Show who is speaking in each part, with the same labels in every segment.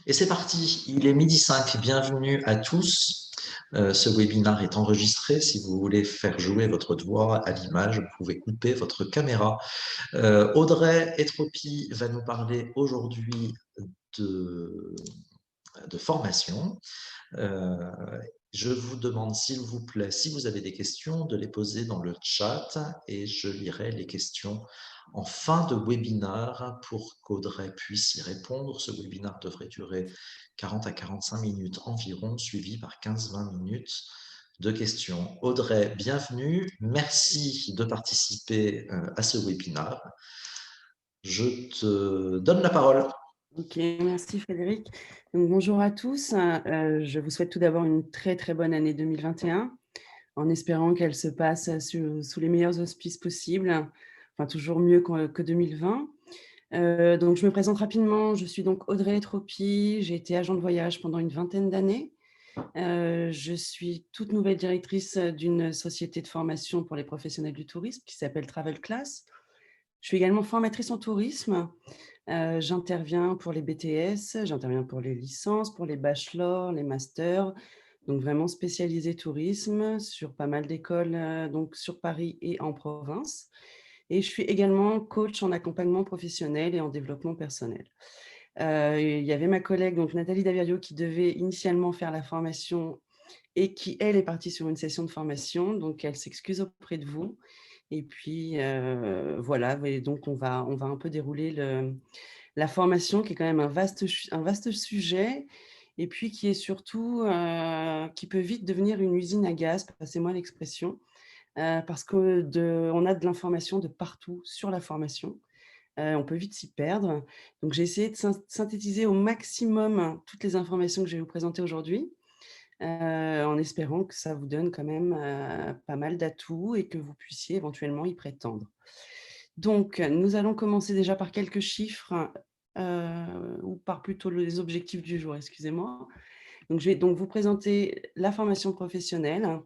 Speaker 1: Et c'est parti, il est 12h05, bienvenue à tous. Ce webinaire est enregistré. Si vous voulez faire jouer votre voix à l'image, vous pouvez couper votre caméra. Audrey Etropy va nous parler aujourd'hui de formation. Je vous demande, s'il vous plaît, si vous avez des questions, de les poser dans le chat et je lirai les questions en fin de webinaire pour qu'Audrey puisse y répondre. Ce webinaire devrait durer 40 à 45 minutes environ, suivi par 15-20 minutes de questions. Audrey, bienvenue. Merci de participer à ce webinaire. Je te donne la parole.
Speaker 2: Ok, merci Frédéric. Donc, bonjour à tous. Je vous souhaite tout d'abord une très très bonne année 2021, en espérant qu'elle se passe sous les meilleurs auspices possibles, enfin toujours mieux que 2020. Donc je me présente rapidement, je suis donc Audrey Etropy, j'ai été agent de voyage pendant une vingtaine d'années. Je suis toute nouvelle directrice d'une société de formation pour les professionnels du tourisme qui s'appelle Travel Class. Je suis également formatrice en tourisme. J'interviens pour les BTS, j'interviens pour les licences, pour les bachelors, les masters, donc vraiment spécialisée tourisme sur pas mal d'écoles, donc sur Paris et en province. Et je suis également coach en accompagnement professionnel et en développement personnel. Il y avait ma collègue, donc Nathalie Davirio, qui devait initialement faire la formation et qui, elle, est partie sur une session de formation, donc elle s'excuse auprès de vous. Et puis, voilà, et donc on va un peu dérouler la formation, qui est quand même un vaste sujet, et puis qui est surtout, qui peut vite devenir une usine à gaz, passez-moi l'expression, parce qu'on a de l'information de partout sur la formation. On peut vite s'y perdre. Donc j'ai essayé de synthétiser au maximum toutes les informations que je vais vous présenter aujourd'hui, en espérant que ça vous donne quand même pas mal d'atouts et que vous puissiez éventuellement y prétendre. Donc, nous allons commencer déjà par quelques chiffres, ou par plutôt les objectifs du jour, excusez-moi. Donc, je vais donc vous présenter la formation professionnelle.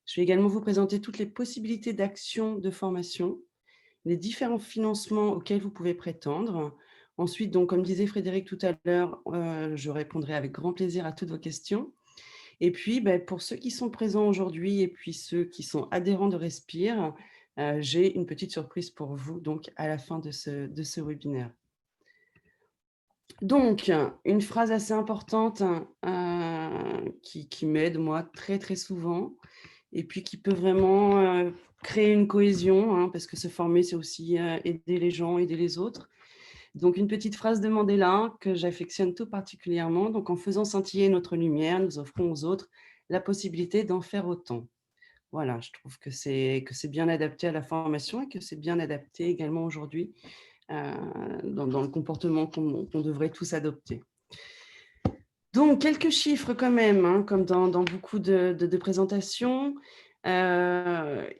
Speaker 2: Je vais également vous présenter toutes les possibilités d'action de formation, les différents financements auxquels vous pouvez prétendre. Ensuite, donc, comme disait Frédéric tout à l'heure, je répondrai avec grand plaisir à toutes vos questions. Et puis, pour ceux qui sont présents aujourd'hui et puis ceux qui sont adhérents de Respire, j'ai une petite surprise pour vous donc à la fin de ce webinaire. Donc, une phrase assez importante, qui m'aide moi très, très souvent et puis qui peut vraiment, créer une cohésion, hein, parce que se former, c'est aussi, aider les gens, aider les autres. Donc une petite phrase de Mandela que j'affectionne tout particulièrement. Donc, en faisant scintiller notre lumière, nous offrons aux autres la possibilité d'en faire autant. Voilà, je trouve que c'est bien adapté à la formation et que c'est bien adapté également aujourd'hui, dans le comportement qu'on devrait tous adopter. Donc, quelques chiffres quand même, hein, comme dans beaucoup de présentations. Il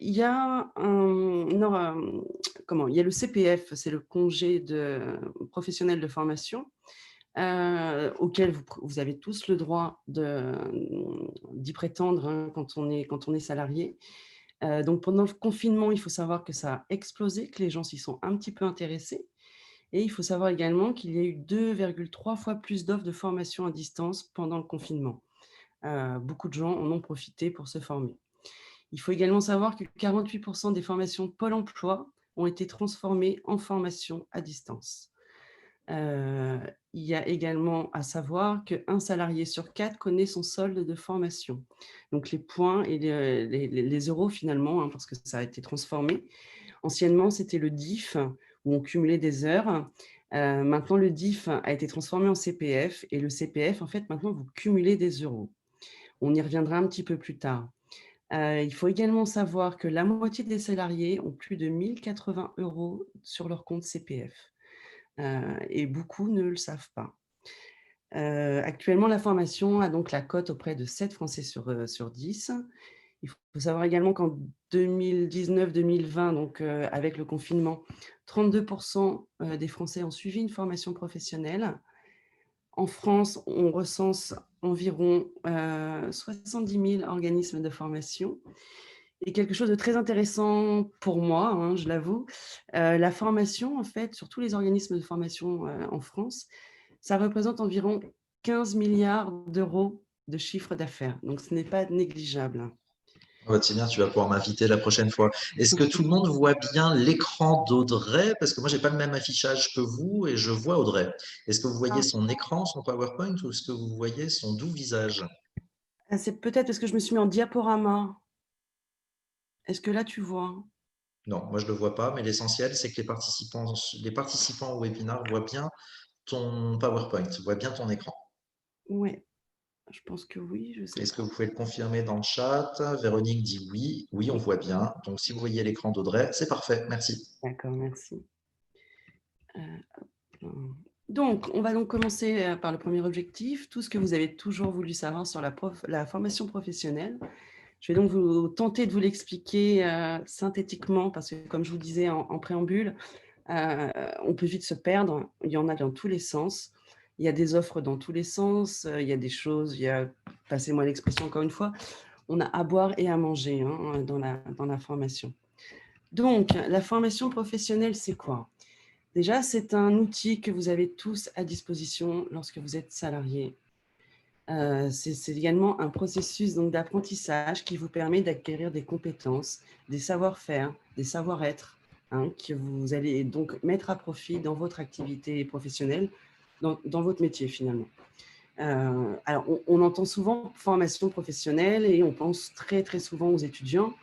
Speaker 2: y a il y a le CPF, c'est le congé professionnel de formation, auquel vous avez tous le droit d'y prétendre, hein, quand on est salarié. Donc pendant le confinement, il faut savoir que ça a explosé, que les gens s'y sont un petit peu intéressés, et il faut savoir également qu'il y a eu 2,3 fois plus d'offres de formation à distance pendant le confinement. Beaucoup de gens en ont profité pour se former. Il faut également savoir que 48% des formations Pôle emploi ont été transformées en formation à distance. Il y a également à savoir qu'un salarié sur 4 connaît son solde de formation. Donc les points et les euros finalement, hein, parce que ça a été transformé. Anciennement, c'était le DIF où on cumulait des heures. Maintenant, le DIF a été transformé en CPF et le CPF, en fait, maintenant, vous cumulez des euros. On y reviendra un petit peu plus tard. Il faut également savoir que la moitié des salariés ont plus de 1 080 € sur leur compte CPF. Et beaucoup ne le savent pas. Actuellement, la formation a donc la cote auprès de 7 Français sur 10. Il faut savoir également qu'en 2019-2020, donc avec le confinement, 32% des Français ont suivi une formation professionnelle. En France, on recense environ 70 000 organismes de formation. Et quelque chose de très intéressant pour moi, hein, je l'avoue, la formation, en fait, sur tous les organismes de formation en France, ça représente environ 15 milliards d'euros de chiffre d'affaires. Donc, ce n'est pas négligeable.
Speaker 1: Ah bah, c'est bien, tu vas pouvoir m'inviter la prochaine fois. Est-ce que tout le monde voit bien l'écran d'Audrey? Parce que moi, j'ai pas le même affichage que vous et je vois Audrey. Est-ce que vous voyez
Speaker 2: Ah,
Speaker 1: son écran, son PowerPoint, ou est-ce que vous voyez son doux visage?
Speaker 2: c'est peut-être parce que je me suis mis en diaporama. Est-ce que là, tu vois?
Speaker 1: Non, moi, je le vois pas, mais l'essentiel, c'est que les participants au webinar voient bien ton PowerPoint, voient bien ton écran.
Speaker 2: Ouais, je pense que oui, je sais
Speaker 1: Est-ce que
Speaker 2: pas.
Speaker 1: vous pouvez le confirmer dans le chat? Véronique dit oui. Oui, on voit bien. Donc, si vous voyez l'écran d'Audrey, c'est parfait. Merci.
Speaker 2: D'accord, merci. Donc, on va donc commencer par le premier objectif, tout ce que vous avez toujours voulu savoir sur la formation professionnelle. Je vais donc tenter de vous l'expliquer synthétiquement, parce que comme je vous disais en préambule, on peut vite se perdre. Il y en a dans tous les sens. Il y a des offres dans tous les sens. Il y a des choses, passez-moi l'expression encore une fois, on a à boire et à manger dans la formation. Donc, la formation professionnelle, c'est quoi? Déjà, c'est un outil que vous avez tous à disposition lorsque vous êtes salarié. C'est également un processus d'apprentissage qui vous permet d'acquérir des compétences, des savoir-faire, des savoir-être, que vous allez donc mettre à profit dans votre activité professionnelle, dans votre métier finalement. Alors, on entend souvent formation professionnelle et on pense très, très souvent aux étudiants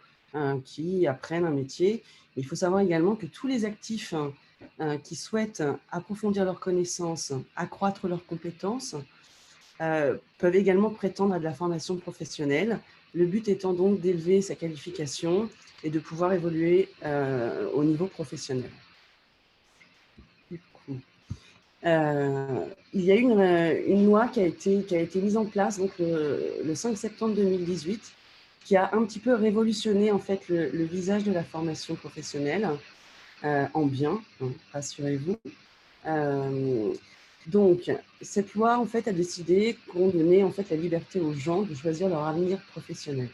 Speaker 2: qui apprennent un métier. Il faut savoir également que tous les actifs qui souhaitent approfondir leurs connaissances, accroître leurs compétences, peuvent également prétendre à de la formation professionnelle. Le but étant donc d'élever sa qualification et de pouvoir évoluer au niveau professionnel. Du coup, il y a eu une loi qui a été mise en place donc, le 5 septembre 2018 qui a un petit peu révolutionné en fait le visage de la formation professionnelle en bien, rassurez-vous. Donc, cette loi en fait a décidé qu'on donnait en fait la liberté aux gens de choisir leur avenir professionnel.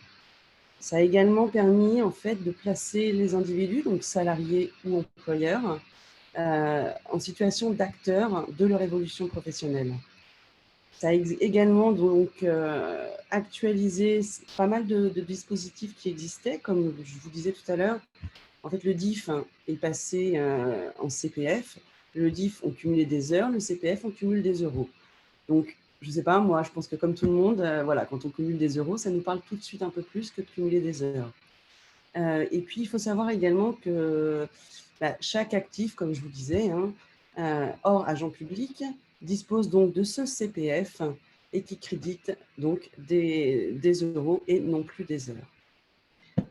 Speaker 2: Ça a également permis en fait de placer les individus, donc salariés ou employeurs, en situation d'acteurs de leur évolution professionnelle. Ça a également donc actualisé pas mal de dispositifs qui existaient, comme je vous disais tout à l'heure. En fait, le DIF est passé en CPF. Le DIF, on cumulait des heures. Le CPF, on cumule des euros. Donc, je ne sais pas, moi, je pense que comme tout le monde, voilà, quand on cumule des euros, ça nous parle tout de suite un peu plus que de cumuler des heures. Et puis, il faut savoir également que chaque actif, comme je vous disais, hors agent public, dispose donc de ce CPF et qui crédite donc des euros et non plus des heures.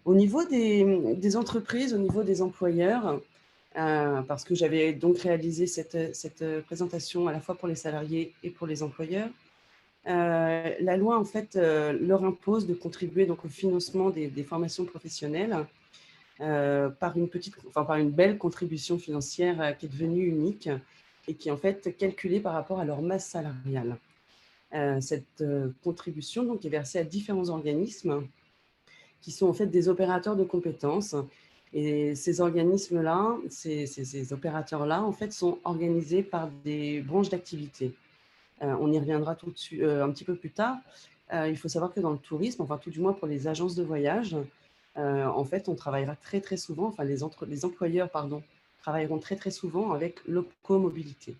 Speaker 2: Au niveau des entreprises, au niveau des employeurs, parce que j'avais donc réalisé cette présentation à la fois pour les salariés et pour les employeurs, la loi en fait leur impose de contribuer donc au financement des formations professionnelles par une belle contribution financière qui est devenue unique et qui est en fait calculée par rapport à leur masse salariale. Cette contribution donc est versée à différents organismes qui sont en fait des opérateurs de compétences. Et ces organismes-là, ces opérateurs-là, en fait, sont organisés par des branches d'activité. On y reviendra tout de suite, un petit peu plus tard. Il faut savoir que dans le tourisme, enfin tout du moins pour les agences de voyage, en fait, on travaillera très très souvent, enfin les employeurs, pardon, travailleront très très souvent avec l'Opco-Mobilité.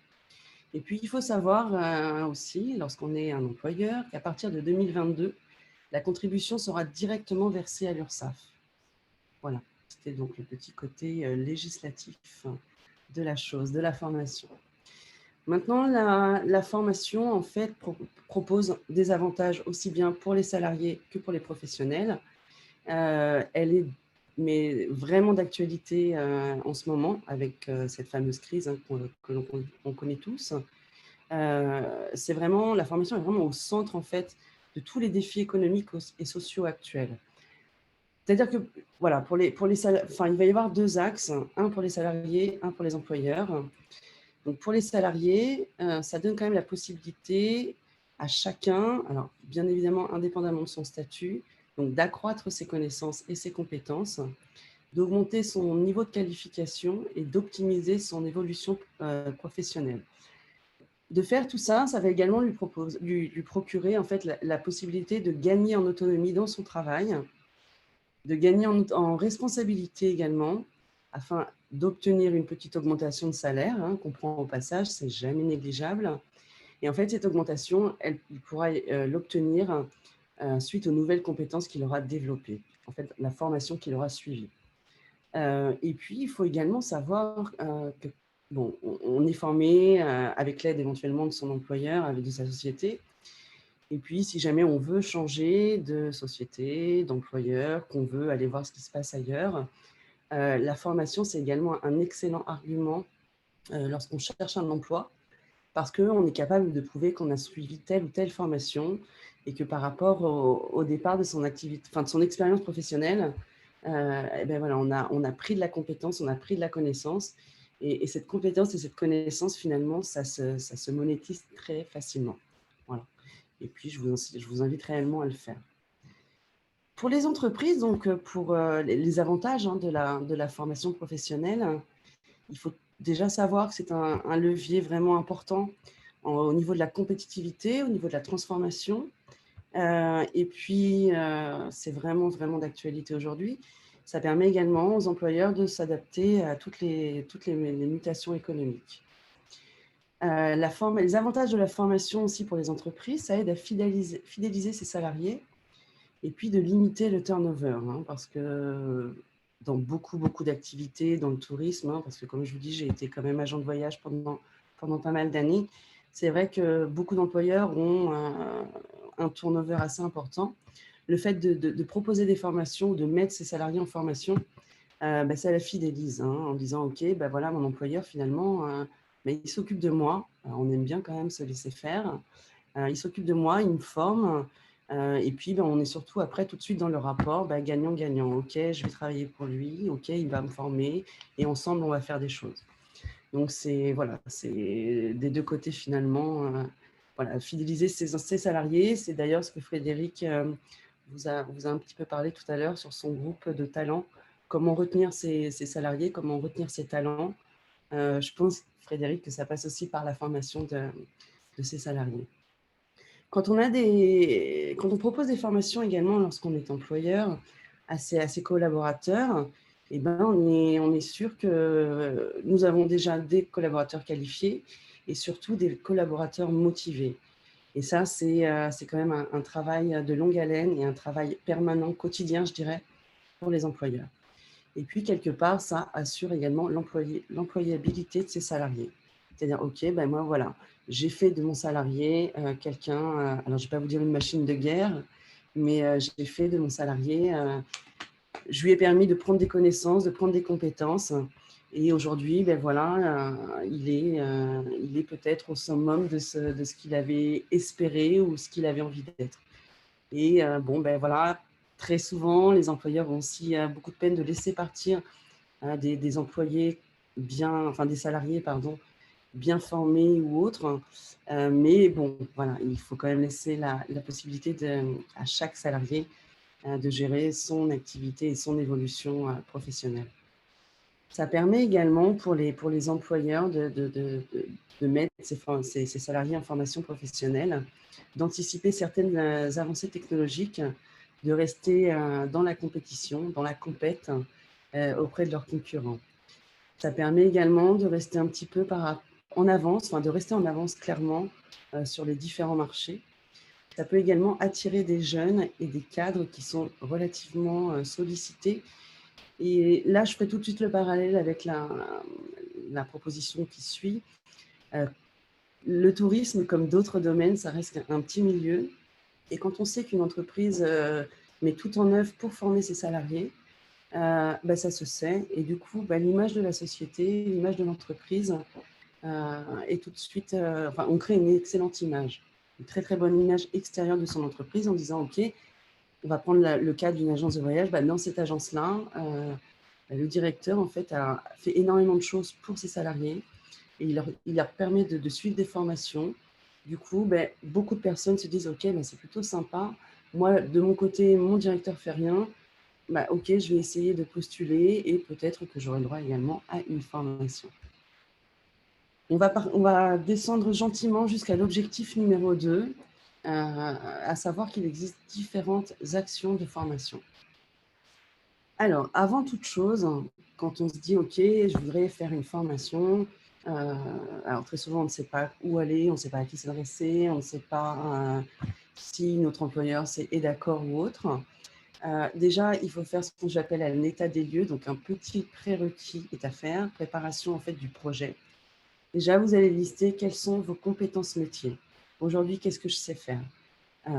Speaker 2: Et puis, il faut savoir aussi, lorsqu'on est un employeur, qu'à partir de 2022, la contribution sera directement versée à l'URSSAF. Voilà, c'était donc le petit côté législatif de la chose, de la formation. Maintenant, la formation, en fait, propose des avantages aussi bien pour les salariés que pour les professionnels. Elle est mais vraiment d'actualité en ce moment avec cette fameuse crise que l'on connaît tous. C'est vraiment, la formation est vraiment au centre, en fait, de tous les défis économiques et sociaux actuels. C'est-à-dire que, voilà, enfin, il va y avoir deux axes, un pour les salariés, un pour les employeurs. Donc, pour les salariés, ça donne quand même la possibilité à chacun, alors bien évidemment indépendamment de son statut, donc d'accroître ses connaissances et ses compétences, d'augmenter son niveau de qualification et d'optimiser son évolution professionnelle. De faire tout ça, ça va également lui procurer en fait la possibilité de gagner en autonomie dans son travail, de gagner en responsabilité également, afin d'obtenir une petite augmentation de salaire, hein, qu'on prend au passage, c'est jamais négligeable. Et en fait, cette augmentation, il pourra l'obtenir suite aux nouvelles compétences qu'il aura développées, en fait, la formation qu'il aura suivie. Et puis, il faut également savoir que, bon, on est formé avec l'aide éventuellement de son employeur, avec de sa société. Et puis, si jamais on veut changer de société, d'employeur, qu'on veut aller voir ce qui se passe ailleurs, la formation, c'est également un excellent argument lorsqu'on cherche un emploi, parce qu'on est capable de prouver qu'on a suivi telle ou telle formation et que par rapport au départ de son activité, enfin de son expérience professionnelle, et ben voilà, on a pris de la compétence, on a pris de la connaissance, et cette compétence et cette connaissance, finalement, ça se monétise très facilement. Voilà. Et puis, je vous invite réellement à le faire. Pour les entreprises, donc pour les avantages hein, de la formation professionnelle, il faut déjà savoir que c'est un levier vraiment important au niveau de la compétitivité, au niveau de la transformation. Et puis, c'est vraiment, vraiment d'actualité aujourd'hui. Ça permet également aux employeurs de s'adapter à toutes les mutations économiques. Les avantages de la formation aussi pour les entreprises, ça aide à fidéliser ses salariés et puis de limiter le turnover, hein, parce que dans beaucoup, beaucoup d'activités, dans le tourisme, hein, parce que comme je vous dis, j'ai été quand même agent de voyage pendant pas mal d'années, c'est vrai que beaucoup d'employeurs ont un turnover assez important. Le fait de proposer des formations, de mettre ses salariés en formation, ça la fidélise, hein, en disant, OK, voilà, mon employeur, finalement, il s'occupe de moi. Alors, on aime bien quand même se laisser faire. Il s'occupe de moi, il me forme. Et puis, on est surtout après tout de suite dans le rapport gagnant-gagnant. OK, je vais travailler pour lui. OK, il va me former. Et ensemble, on va faire des choses. Donc, c'est voilà, c'est des deux côtés finalement. Voilà, fidéliser ses salariés. C'est d'ailleurs ce que Frédéric vous a un petit peu parlé tout à l'heure sur son groupe de talents. Comment retenir ses salariés, comment retenir ses talents. Je pense, Frédéric, que ça passe aussi par la formation de ses salariés. Quand on propose des formations également lorsqu'on est employeur à ses collaborateurs, on est sûr que nous avons déjà des collaborateurs qualifiés et surtout des collaborateurs motivés. Et ça, c'est quand même un travail de longue haleine et un travail permanent, quotidien, je dirais, pour les employeurs. Et puis, quelque part, ça assure également l'employabilité de ses salariés. C'est-à-dire, OK, moi, voilà, j'ai fait de mon salarié quelqu'un, alors je ne vais pas vous dire une machine de guerre, mais j'ai fait de mon salarié, je lui ai permis de prendre des connaissances, de prendre des compétences. Et aujourd'hui, voilà, il est peut-être au summum de ce qu'il avait espéré ou ce qu'il avait envie d'être. Et voilà, très souvent, les employeurs ont aussi beaucoup de peine de laisser partir des employés des salariés, pardon, bien formés ou autres. Mais bon, voilà, il faut quand même laisser la possibilité à chaque salarié de gérer son activité et son évolution professionnelle. Ça permet également pour les employeurs de mettre ses salariés en formation professionnelle, d'anticiper certaines avancées technologiques, de rester dans la compétition, dans la compète auprès de leurs concurrents. Ça permet également de rester un petit peu en avance, de rester en avance clairement sur les différents marchés. Ça peut également attirer des jeunes et des cadres qui sont relativement sollicités. Et là, je ferai tout de suite le parallèle avec la proposition qui suit. Le tourisme, comme d'autres domaines, ça reste un petit milieu. Et quand on sait qu'une entreprise met tout en œuvre pour former ses salariés, ça se sait. Et du coup, l'image de la société, l'image de l'entreprise est tout de suite... on crée une excellente image, une très, très bonne image extérieure de son entreprise en disant, OK, on va prendre le cas d'une agence de voyage. Dans cette agence-là, le directeur, en fait, a fait énormément de choses pour ses salariés et il leur permet de suivre des formations. Du coup, beaucoup de personnes se disent, OK, c'est plutôt sympa. Moi, de mon côté, mon directeur fait rien. OK, je vais essayer de postuler et peut-être que j'aurai le droit également à une formation. On va descendre gentiment jusqu'à l'objectif numéro 2, à savoir qu'il existe différentes actions de formation. Alors, avant toute chose, quand on se dit: «OK, je voudrais faire une formation», alors très souvent, on ne sait pas où aller, on ne sait pas à qui s'adresser, on ne sait pas, si notre employeur est d'accord ou autre. Déjà, il faut faire ce que j'appelle un état des lieux, donc un petit prérequis est à faire, préparation en fait du projet. Déjà, vous allez lister quelles sont vos compétences métiers. Aujourd'hui, qu'est-ce que je sais faire? Heu,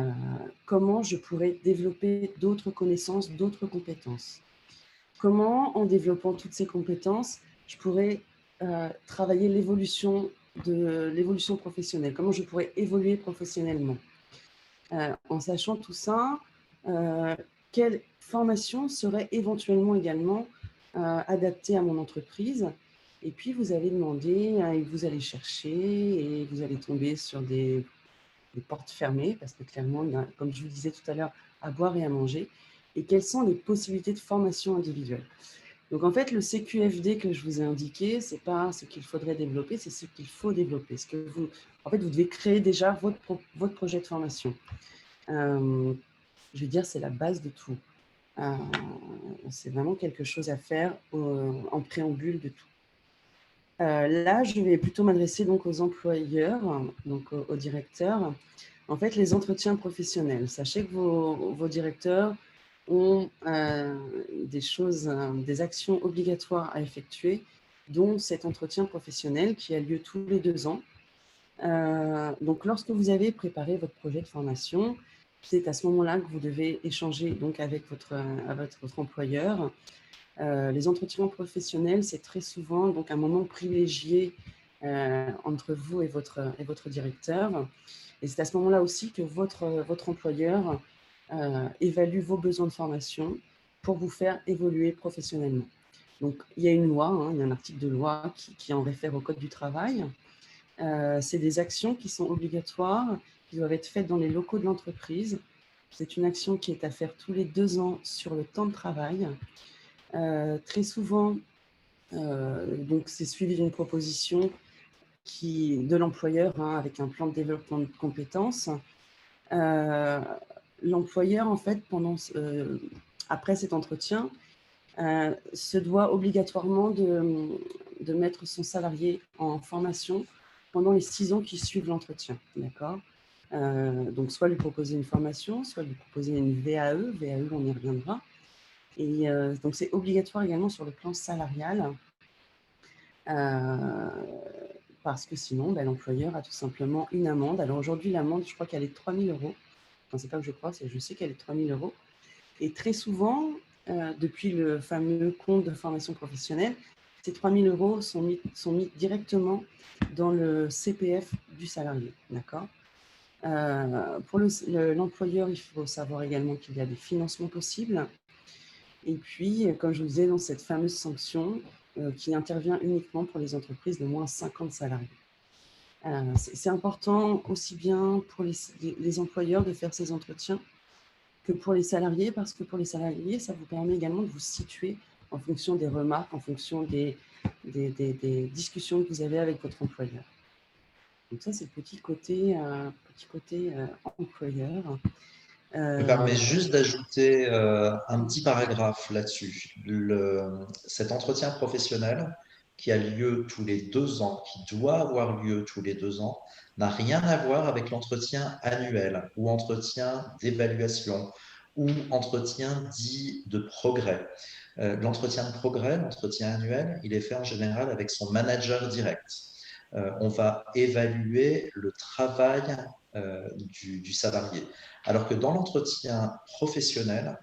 Speaker 2: Comment je pourrais développer d'autres connaissances, d'autres compétences? Comment, en développant toutes ces compétences, je pourrais, travailler l'évolution professionnelle? Comment je pourrais évoluer professionnellement? En sachant tout ça, heu, quelle formation serait éventuellement également, adaptée à mon entreprise? Et puis vous allez demander, et vous allez chercher et vous allez tomber sur des portes fermées parce que clairement, il y a, comme je vous disais tout à l'heure, à boire et à manger. Et quelles sont les possibilités de formation individuelle? Donc en fait, le CQFD que je vous ai indiqué, c'est pas ce qu'il faudrait développer, c'est ce qu'il faut développer. En fait, vous devez créer déjà votre projet de formation. Je veux dire, c'est la base de tout. Heu, c'est vraiment quelque chose à faire, en préambule de tout. Là, je vais plutôt m'adresser donc aux employeurs, donc aux directeurs. En fait, les entretiens professionnels. Sachez que vos directeurs ont, des actions obligatoires à effectuer, dont cet entretien professionnel qui a lieu tous les 2 ans. Donc lorsque vous avez préparé votre projet de formation, c'est à ce moment-là que vous devez échanger donc avec votre employeur. Les entretiens professionnels, c'est très souvent donc un moment privilégié, entre vous et votre directeur. Et c'est à ce moment-là aussi que votre employeur, évalue vos besoins de formation pour vous faire évoluer professionnellement. Donc il y a une loi, hein, il y a un article de loi qui en réfère au code du travail. C'est des actions qui sont obligatoires, qui doivent être faites dans les locaux de l'entreprise. C'est une action qui est à faire tous les 2 ans sur le temps de travail. Très souvent, donc c'est suivi d'une proposition de l'employeur, hein, avec un plan de développement de compétences. Heu, L'employeur, en fait, après cet entretien, se doit obligatoirement de mettre son salarié en formation pendant les 6 ans qui suivent l'entretien, d'accord? Donc soit lui proposer une formation, soit lui proposer une VAE. VAE, on y reviendra. Et donc c'est obligatoire également sur le plan salarial, parce que sinon, l'employeur a tout simplement une amende. Alors aujourd'hui, l'amende, je crois qu'elle est de 3 000 €. Enfin, c'est pas que je crois, c'est je sais qu'elle est de 3 000 €. Et très souvent, depuis le fameux compte de formation professionnelle, ces 3 000 € sont mis directement dans le CPF du salarié, d'accord? Pour l'employeur, il faut savoir également qu'il y a des financements possibles. Et puis, comme je vous disais, dans cette fameuse sanction, qui intervient uniquement pour les entreprises de moins 50 salariés. C'est important aussi bien pour les employeurs de faire ces entretiens que pour les salariés, parce que pour les salariés, ça vous permet également de vous situer en fonction des remarques, en fonction des discussions que vous avez avec votre employeur. Donc ça, c'est le petit côté employeur.
Speaker 1: Je me permets
Speaker 2: Euh,
Speaker 1: juste d'ajouter un petit paragraphe là-dessus. Cet entretien professionnel qui a lieu tous les 2 ans, qui doit avoir lieu tous les 2 ans, n'a rien à voir avec l'entretien annuel ou entretien d'évaluation ou entretien dit de progrès. L'entretien de progrès, l'entretien annuel, il est fait en général avec son manager direct. On va évaluer le travail du salarié. Alors que dans l'entretien professionnel,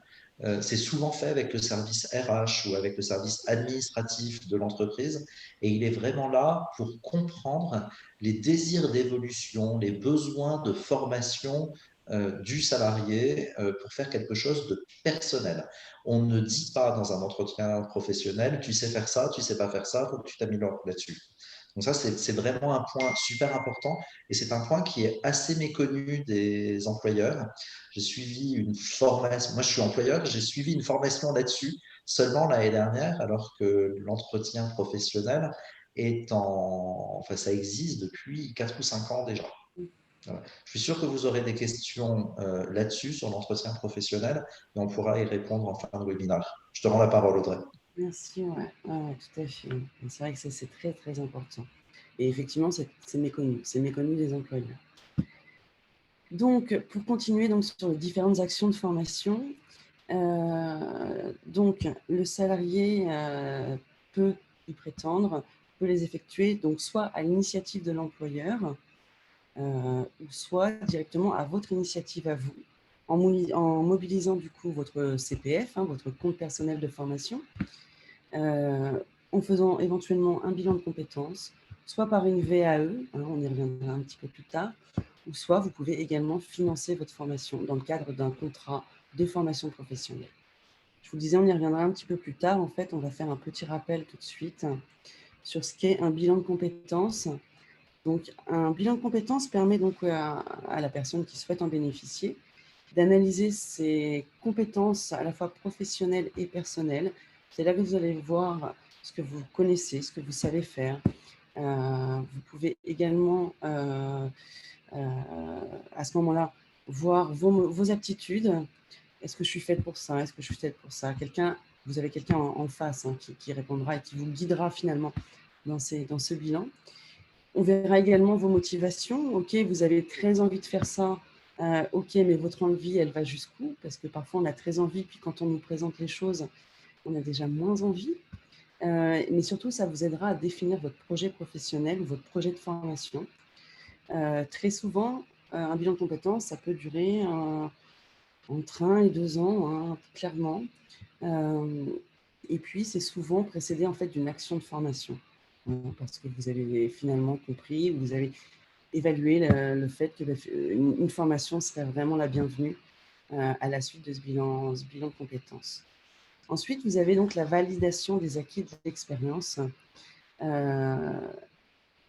Speaker 1: c'est souvent fait avec le service RH ou avec le service administratif de l'entreprise. Et il est vraiment là pour comprendre les désirs d'évolution, les besoins de formation du salarié pour faire quelque chose de personnel. On ne dit pas dans un entretien professionnel, tu sais faire ça, tu sais pas faire ça, il faut que tu t'améliores là-dessus. Donc ça, c'est vraiment un point super important et c'est un point qui est assez méconnu des employeurs. J'ai suivi une formation, moi je suis employeur, j'ai suivi une formation là-dessus seulement l'année dernière, alors que l'entretien professionnel enfin, ça existe depuis 4 ou 5 ans déjà. Voilà. Je suis sûr que vous aurez des questions là-dessus, sur l'entretien professionnel, et on pourra y répondre en fin de webinaire. Je te rends la parole, Audrey.
Speaker 2: Merci, ouais. Ouais, tout à fait. Et c'est vrai que c'est très, très important. Et effectivement, c'est méconnu des employeurs. Donc, pour continuer donc, sur les différentes actions de formation, donc le salarié peut y prétendre, peut les effectuer donc soit à l'initiative de l'employeur, ou soit directement à votre initiative à vous, en mobilisant du coup votre CPF, hein, votre compte personnel de formation, en faisant éventuellement un bilan de compétences, soit par une VAE, hein, on y reviendra un petit peu plus tard, ou soit vous pouvez également financer votre formation dans le cadre d'un contrat de formation professionnelle. Je vous disais, on y reviendra un petit peu plus tard. En fait, on va faire un petit rappel tout de suite sur ce qu'est un bilan de compétences. Donc, un bilan de compétences permet donc à la personne qui souhaite en bénéficier d'analyser ses compétences à la fois professionnelles et personnelles. C'est là que vous allez voir ce que vous connaissez, ce que vous savez faire. Vous pouvez également, à ce moment-là, voir vos aptitudes. Est-ce que je suis faite pour ça? Est-ce que je suis faite pour ça? Vous avez quelqu'un en face, hein, qui répondra et qui vous guidera finalement dans ce bilan. On verra également vos motivations. OK, vous avez très envie de faire ça. OK, mais votre envie, elle va jusqu'où? Parce que parfois, on a très envie, puis quand on nous présente les choses, on a déjà moins envie. Mais surtout, ça vous aidera à définir votre projet professionnel ou votre projet de formation. Très souvent, un bilan de compétences, ça peut durer entre 1 et 2 ans, hein, clairement. Et puis, c'est souvent précédé en fait d'une action de formation, parce que vous avez finalement compris, vous avez évalué le fait que une formation serait vraiment la bienvenue à la suite de ce bilan de compétences. Ensuite, vous avez donc la validation des acquis de l'expérience.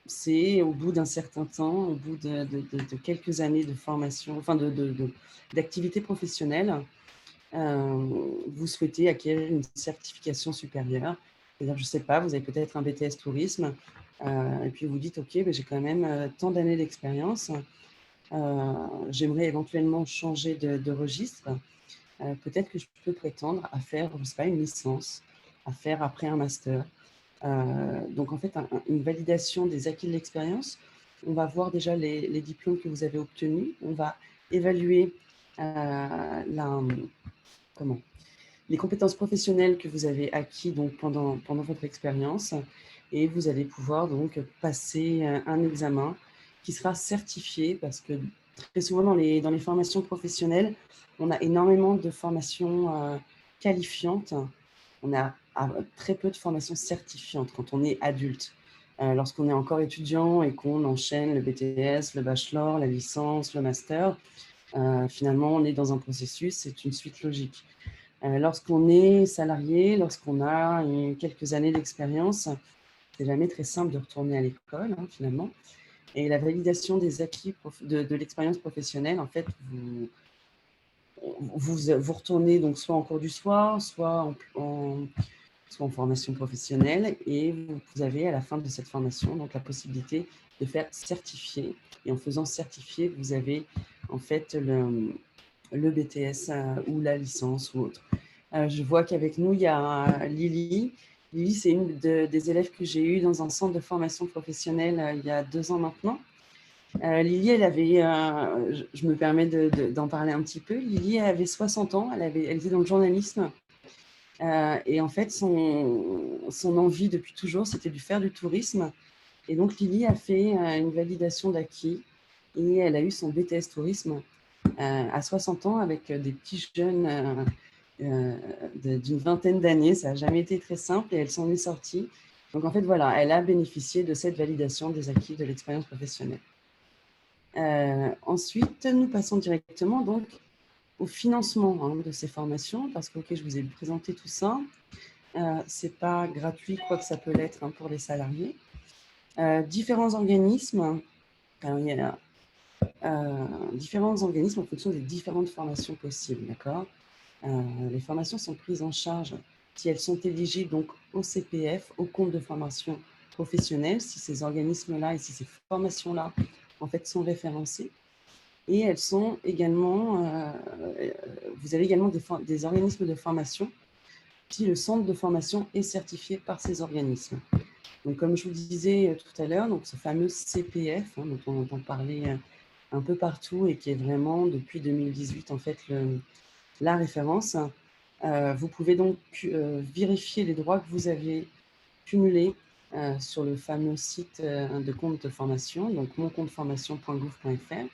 Speaker 2: C'est au bout d'un certain temps, au bout de quelques années de formation, enfin d'activité professionnelle, vous souhaitez acquérir une certification supérieure. C'est-à-dire, je ne sais pas, vous avez peut-être un BTS tourisme, et puis vous dites, OK, ben, j'ai quand même tant d'années d'expérience, j'aimerais éventuellement changer de registre. Peut-être que je peux prétendre à faire, je ne sais pas, une licence, à faire après un master. Donc, en fait, une validation des acquis de l'expérience. On va voir déjà les diplômes que vous avez obtenus. On va évaluer comment les compétences professionnelles que vous avez acquis donc pendant votre expérience, et vous allez pouvoir donc passer un examen qui sera certifié, parce que très souvent dans les formations professionnelles, on a énormément de formations qualifiantes. On a très peu de formations certifiantes quand on est adulte. Lorsqu'on est encore étudiant et qu'on enchaîne le BTS, le bachelor, la licence, le master, finalement, on est dans un processus, c'est une suite logique. Lorsqu'on est salarié, lorsqu'on a quelques années d'expérience, c'est jamais très simple de retourner à l'école, hein, finalement. Et la validation des acquis de l'expérience professionnelle, en fait, vous retournez donc soit en cours du soir, soit en formation professionnelle, et vous avez à la fin de cette formation donc la possibilité de faire certifier. Et en faisant certifier, vous avez en fait le BTS ou la licence ou autre. Je vois qu'avec nous, il y a Lily. Lily, c'est une des élèves que j'ai eue dans un centre de formation professionnelle il y a 2 ans maintenant. Lily, elle avait, je me permets d'en parler un petit peu. Lily, elle avait 60 ans, elle était dans le journalisme. Et en fait, son envie depuis toujours, c'était de faire du tourisme. Et donc, Lily a fait une validation d'acquis et elle a eu son BTS tourisme à 60 ans avec des petits jeunes d'une vingtaine d'années. Ça n'a jamais été très simple et elle s'en est sortie. Donc, en fait, voilà, elle a bénéficié de cette validation des acquis de l'expérience professionnelle. Ensuite, nous passons directement donc au financement, hein, de ces formations, parce que, OK, je vous ai présenté tout ça. Ce n'est pas gratuit, quoique ça peut l'être, hein, pour les salariés. Différents organismes, alors il y a différents organismes en fonction des différentes formations possibles, d'accord? Les formations sont prises en charge si elles sont éligibles donc au CPF, au compte de formation professionnelles, si ces organismes-là et si ces formations-là, en fait, sont référencées. Et elles sont également, vous avez également des organismes de formation si le centre de formation est certifié par ces organismes. Donc, comme je vous le disais tout à l'heure, donc ce fameux CPF, dont on entend parler un peu partout et qui est vraiment, depuis 2018, en fait, la référence, vous pouvez donc vérifier les droits que vous avez cumulés sur le fameux site de compte de formation, donc moncompteformation.gouv.fr.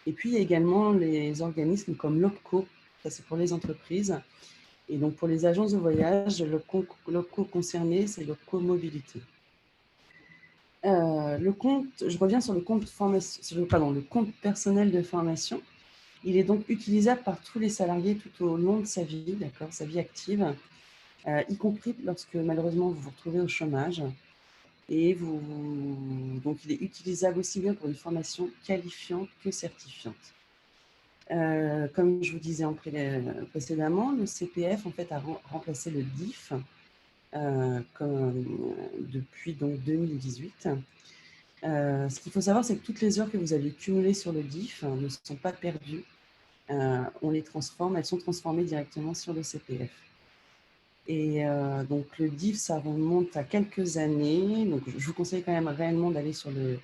Speaker 2: Et puis, il y a également les organismes comme l'OPCO, ça c'est pour les entreprises. Et donc, pour les agences de voyage, l'OPCO concerné, c'est l'OPCO Mobilité. Je reviens sur le compte le compte personnel de formation. Il est donc utilisable par tous les salariés tout au long de sa vie, d'accord, sa vie active, y compris lorsque malheureusement vous vous retrouvez au chômage. Et donc, il est utilisable aussi bien pour une formation qualifiante que certifiante. Comme je vous disais précédemment, le CPF en fait, a remplacé le DIF depuis donc, 2018. Ce qu'il faut savoir, c'est que toutes les heures que vous avez cumulées sur le DIF ne sont pas perdues. On les transforme, elles sont transformées directement sur le CPF. Et donc, le DIF, ça remonte à quelques années. Donc, je vous conseille quand même réellement d'aller sur le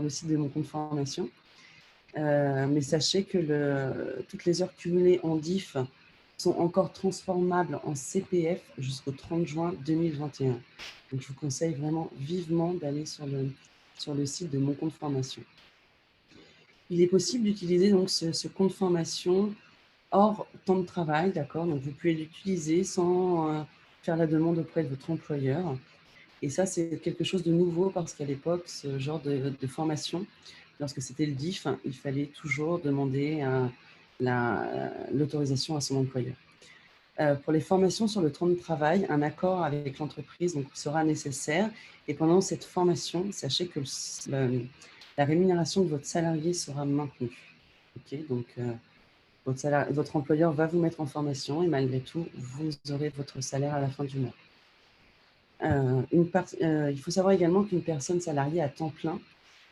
Speaker 2: site de mon compte formation. Mais sachez que toutes les heures cumulées en DIF sont encore transformables en CPF jusqu'au 30 juin 2021. Donc, je vous conseille vraiment vivement d'aller sur le site de mon compte formation. Il est possible d'utiliser donc ce compte formation hors temps de travail, d'accord? Donc, vous pouvez l'utiliser sans faire la demande auprès de votre employeur. Et ça, c'est quelque chose de nouveau parce qu'à l'époque, ce genre de formation, lorsque c'était le DIF, il fallait toujours demander l'autorisation à son employeur. Pour les formations sur le temps de travail, un accord avec l'entreprise sera nécessaire. Et pendant cette formation, sachez que la rémunération de votre salarié sera maintenue. Okay, donc, votre employeur va vous mettre en formation et malgré tout, vous aurez votre salaire à la fin du mois. Il faut savoir également qu'une personne salariée à temps plein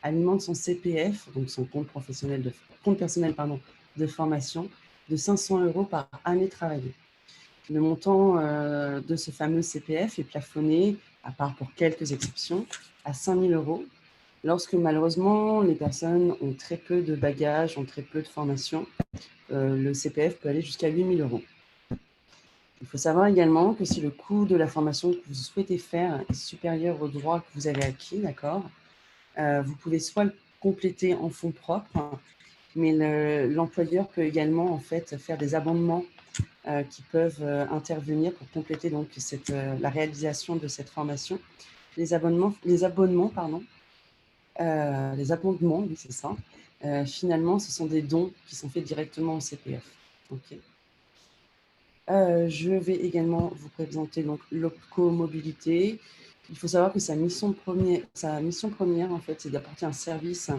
Speaker 2: alimente son CPF, donc son compte personnel de formation, de 500 € par année travaillée. Le montant de ce fameux CPF est plafonné, à part pour quelques exceptions, à 5 000 € lorsque malheureusement les personnes ont très peu de bagages, ont très peu de formation. Le CPF peut aller jusqu'à 8 000 €. Il faut savoir également que si le coût de la formation que vous souhaitez faire est supérieur aux droits que vous avez acquis, d'accord, vous pouvez soit le compléter en fonds propres, mais l'employeur peut également en fait faire des abondements qui peuvent intervenir pour compléter donc la réalisation de cette formation. Les abondements, oui, c'est ça. Finalement, ce sont des dons qui sont faits directement au CPF. Okay. Je vais également vous présenter donc l'OPCO Mobilité. Il faut savoir que sa mission première, en fait, c'est d'apporter un service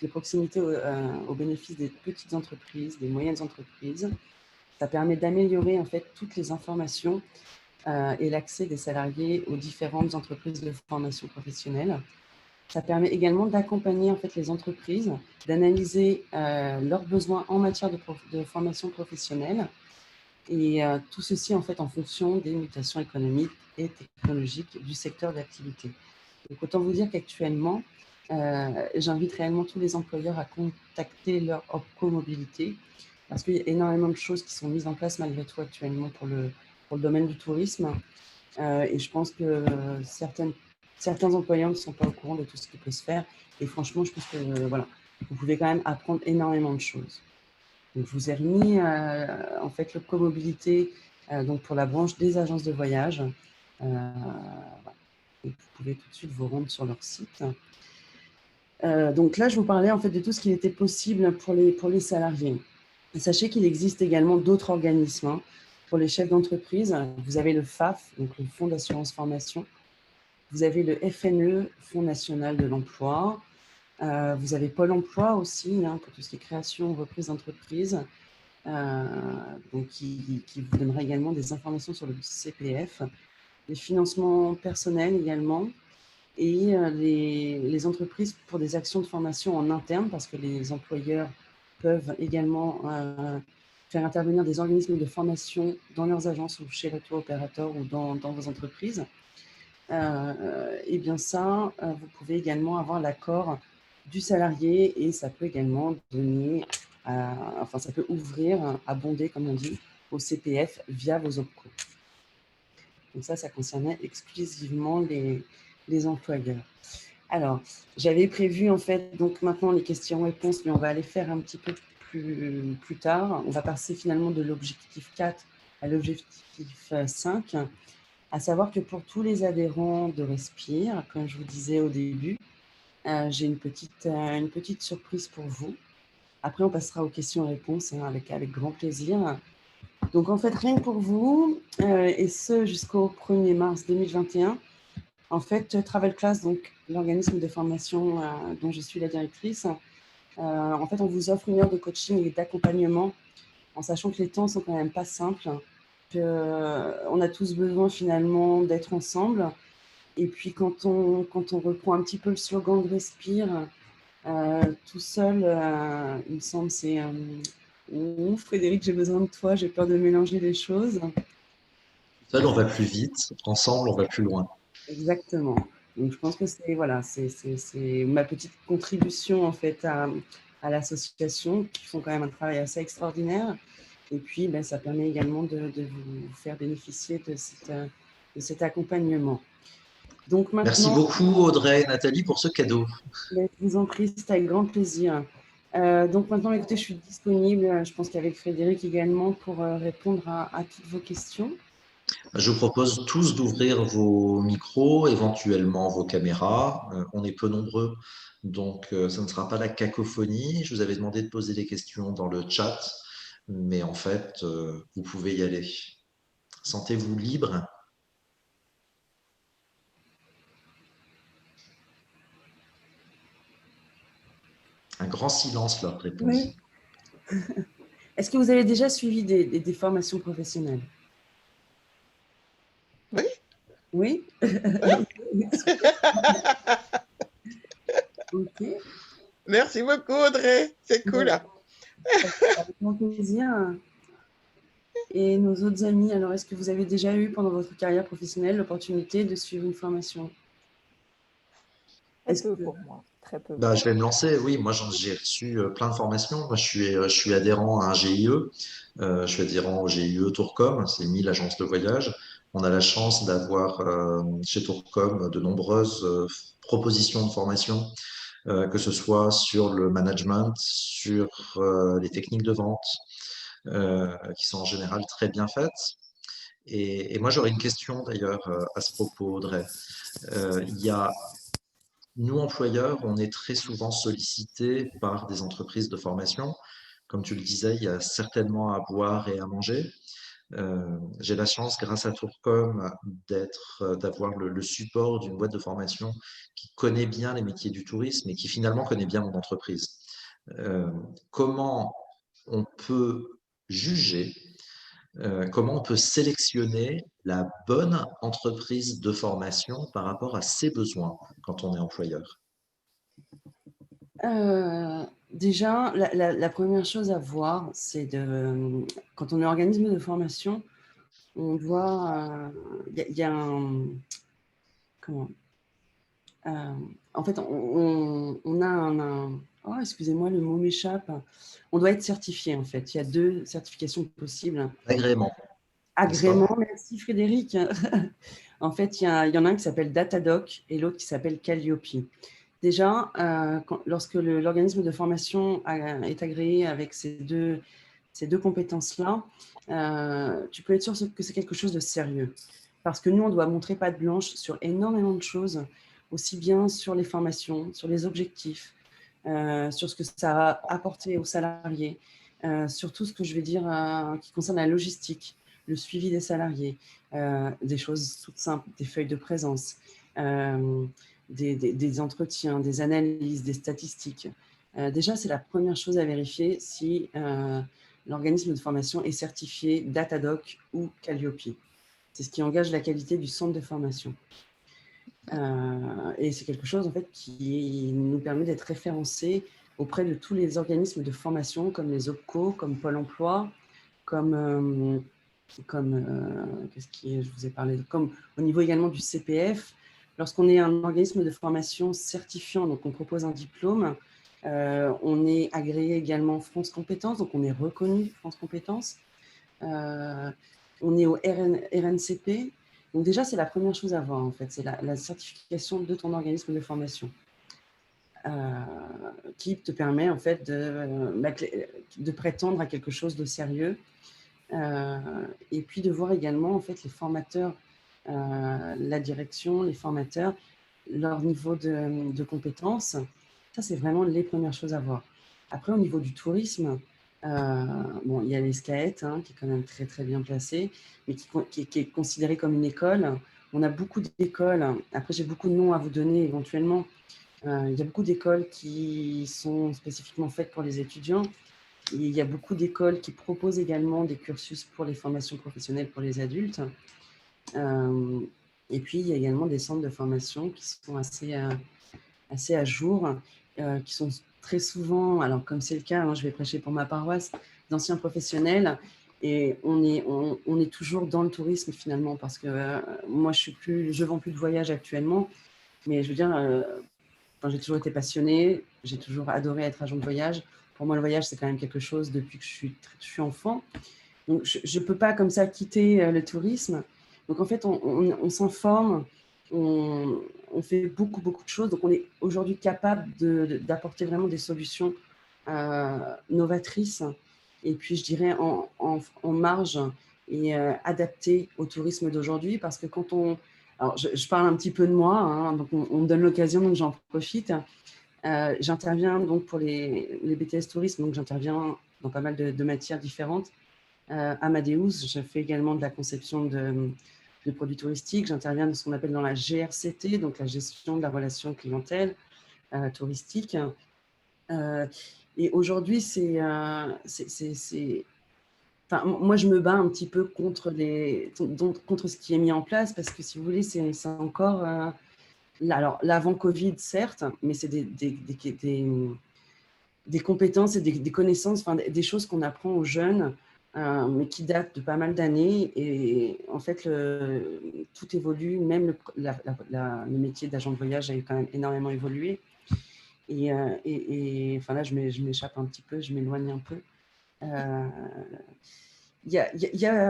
Speaker 2: de proximité au bénéfice des petites entreprises, des moyennes entreprises. Ça permet d'améliorer en fait toutes les informations et l'accès des salariés aux différentes entreprises de formation professionnelle. Ça permet également d'accompagner en fait les entreprises, d'analyser leurs besoins en matière de formation professionnelle. Et tout ceci, en fait, en fonction des mutations économiques et technologiques du secteur d'activité. Donc, autant vous dire qu'actuellement, j'invite réellement tous les employeurs à contacter leur OPCO Mobilité parce qu'il y a énormément de choses qui sont mises en place malgré tout actuellement pour le domaine du tourisme. Et je pense que certains employeurs ne sont pas au courant de tout ce qui peut se faire. Et franchement, je pense que voilà, vous pouvez quand même apprendre énormément de choses. Donc, je vous ai remis en fait le comobilité donc pour la branche des agences de voyage. Voilà. Donc, vous pouvez tout de suite vous rendre sur leur site. Donc là, je vous parlais en fait de tout ce qui était possible pour les salariés. Et sachez qu'il existe également d'autres organismes. Pour les chefs d'entreprise, vous avez le FAF, donc le Fonds d'assurance formation. Vous avez le FNE, Fonds national de l'emploi. Vous avez Pôle emploi aussi, pour tout ce qui est création ou reprise d'entreprise. Donc qui vous donnera également des informations sur le CPF, les financements personnels également. et les entreprises pour des actions de formation en interne, parce que les employeurs peuvent également faire intervenir des organismes de formation dans leurs agences ou chez le tour opérateur ou dans vos entreprises. Et bien ça, vous pouvez également avoir l'accord du salarié et ça peut également donner, enfin ça peut ouvrir, abonder comme on dit, au CPF via vos OPCO. Donc ça concernait exclusivement les employeurs. Alors, j'avais prévu en fait, donc maintenant les questions-réponses, mais on va les faire un petit peu plus tard. On va passer finalement de l'objectif 4 à l'objectif 5, à savoir que pour tous les adhérents de Respire, comme je vous disais au début, j'ai une petite surprise pour vous. Après, on passera aux questions-réponses avec grand plaisir. Donc, en fait, rien que pour vous, et ce jusqu'au 1er mars 2021, en fait, Travel Class, donc l'organisme de formation dont je suis la directrice, en fait, on vous offre 1 heure de coaching et d'accompagnement, en sachant que les temps sont quand même pas simples, qu'on a tous besoin finalement d'être ensemble. Et puis, quand on reprend un petit peu le slogan de Respire, tout seul, il me semble, c'est Frédéric, j'ai besoin de toi, j'ai peur de mélanger les choses.
Speaker 1: Seul, on va plus vite. Ensemble, on va plus loin.
Speaker 2: Exactement. Donc, je pense que c'est voilà, c'est ma petite contribution en fait à l'association, qui font quand même un travail assez extraordinaire. Et puis, ben, ça permet également de vous faire bénéficier de cet accompagnement. Donc
Speaker 1: Merci
Speaker 2: maintenant,
Speaker 1: beaucoup, Audrey et Nathalie, pour ce cadeau.
Speaker 2: ben, je vous en prie, c'est avec grand plaisir. Donc maintenant, écoutez, je suis disponible, je pense qu'avec Frédéric également, pour répondre à toutes vos questions.
Speaker 1: Je vous propose tous d'ouvrir vos micros, éventuellement vos caméras. On est peu nombreux, donc ça ne sera pas la cacophonie. Je vous avais demandé de poser des questions dans le chat, mais en fait, vous pouvez y aller. Sentez-vous libre. Un grand silence leur
Speaker 2: Oui.
Speaker 1: répondit.
Speaker 2: Est-ce que vous avez déjà suivi des formations professionnelles?
Speaker 3: Oui.
Speaker 2: Oui. Ok.
Speaker 3: Merci beaucoup, Audrey. C'est cool.
Speaker 2: Avec grand plaisir. Et nos autres amis, alors est-ce que vous avez déjà eu pendant votre carrière professionnelle l'opportunité de suivre une formation?
Speaker 4: Très
Speaker 2: Est-ce
Speaker 4: peu
Speaker 2: que...
Speaker 4: pour moi, très peu.
Speaker 1: Bah, je vais me lancer. Oui, moi j'ai reçu plein de formations. Moi, je suis adhérent à un GIE. Je suis adhérent au GIE Tourcom. C'est 1000 agences de voyage. On a la chance d'avoir chez Tourcom de nombreuses propositions de formation, que ce soit sur le management, sur les techniques de vente, qui sont en général très bien faites. Et moi, j'aurais une question d'ailleurs à ce propos, Audrey. Il y a Nous, employeurs, on est très souvent sollicités par des entreprises de formation. Comme tu le disais, il y a certainement à boire et à manger. J'ai la chance, grâce à Tourcom, d'avoir le support d'une boîte de formation qui connaît bien les métiers du tourisme et qui finalement connaît bien mon entreprise. Comment on peut juger, comment on peut sélectionner la bonne entreprise de formation par rapport à ses besoins quand on est employeur?
Speaker 2: Déjà, la première chose à voir, c'est quand on est organisme de formation, on doit, il y a comment, en fait, on a oh, excusez-moi, le mot m'échappe. On doit être certifié, en fait. Il y a 2 certifications possibles.
Speaker 1: Agrément, n'est-ce
Speaker 2: Agrément,
Speaker 1: pas?
Speaker 2: merci Frédéric. En fait, il y en a un qui s'appelle Datadoc et l'autre qui s'appelle Calliope. Déjà, lorsque l'organisme de formation est agréé avec ces deux compétences-là, tu peux être sûr que c'est quelque chose de sérieux. Parce que nous, on doit montrer patte blanche sur énormément de choses, aussi bien sur les formations, sur les objectifs, sur ce que ça va apporter aux salariés, sur tout ce que je vais dire qui concerne la logistique, le suivi des salariés, des choses toutes simples, des feuilles de présence, des entretiens, des analyses, des statistiques. Déjà, c'est la première chose à vérifier si l'organisme de formation est certifié Datadoc ou Calliope. C'est ce qui engage la qualité du centre de formation. Et c'est quelque chose en fait, qui nous permet d'être référencés auprès de tous les organismes de formation comme les OPCO, comme Pôle emploi, comme qu'est-ce qui est, je vous ai parlé, comme au niveau également du CPF. Lorsqu'on est un organisme de formation certifiant, donc on propose un diplôme, on est agréé également France Compétences, donc on est reconnu France Compétences. On est au RNCP. Donc déjà, c'est la première chose à voir, en fait, c'est la certification de ton organisme de formation qui te permet, en fait, de prétendre à quelque chose de sérieux et puis de voir également, en fait, les formateurs, la direction, les formateurs, leur niveau de compétences. Ça, c'est vraiment les premières choses à voir. Après, au niveau du tourisme, bon, il y a les SCAET, qui est quand même très, très bien placé, mais qui est considéré comme une école. On a beaucoup d'écoles. Après, j'ai beaucoup de noms à vous donner éventuellement. Il y a beaucoup d'écoles qui sont spécifiquement faites pour les étudiants. Et il y a beaucoup d'écoles qui proposent également des cursus pour les formations professionnelles pour les adultes. Et puis, il y a également des centres de formation qui sont assez à jour, qui sont très souvent, alors comme c'est le cas, je vais prêcher pour ma paroisse, d'anciens professionnels. Et on est toujours dans le tourisme finalement, parce que moi, je vends plus de voyage actuellement, mais je veux dire, j'ai toujours été passionnée, j'ai toujours adoré être agent de voyage. Pour moi, le voyage, c'est quand même quelque chose depuis que je suis enfant. Donc, je ne peux pas comme ça quitter le tourisme. Donc, en fait, on s'informe, on fait beaucoup, beaucoup de choses. Donc, on est aujourd'hui capable d'apporter vraiment des solutions novatrices et puis, je dirais, en marge et adaptées au tourisme d'aujourd'hui. Parce que quand on... Alors, je parle un petit peu de moi, donc on me donne l'occasion, donc j'en profite. J'interviens donc pour les BTS tourisme, donc j'interviens dans pas mal de matières différentes. Amadeus, je fais également de la conception de produits touristiques. J'interviens dans ce qu'on appelle dans la GRCT, donc la gestion de la relation clientèle touristique. Et aujourd'hui, enfin, moi, je me bats un petit peu contre ce qui est mis en place parce que, si vous voulez, c'est encore... alors, l'avant-Covid, certes, mais c'est des compétences et des connaissances, enfin, des choses qu'on apprend aux jeunes, mais qui datent de pas mal d'années. Et en fait, tout évolue, même le métier d'agent de voyage a quand même énormément évolué. Et enfin là, je m'échappe un petit peu, je m'éloigne un peu.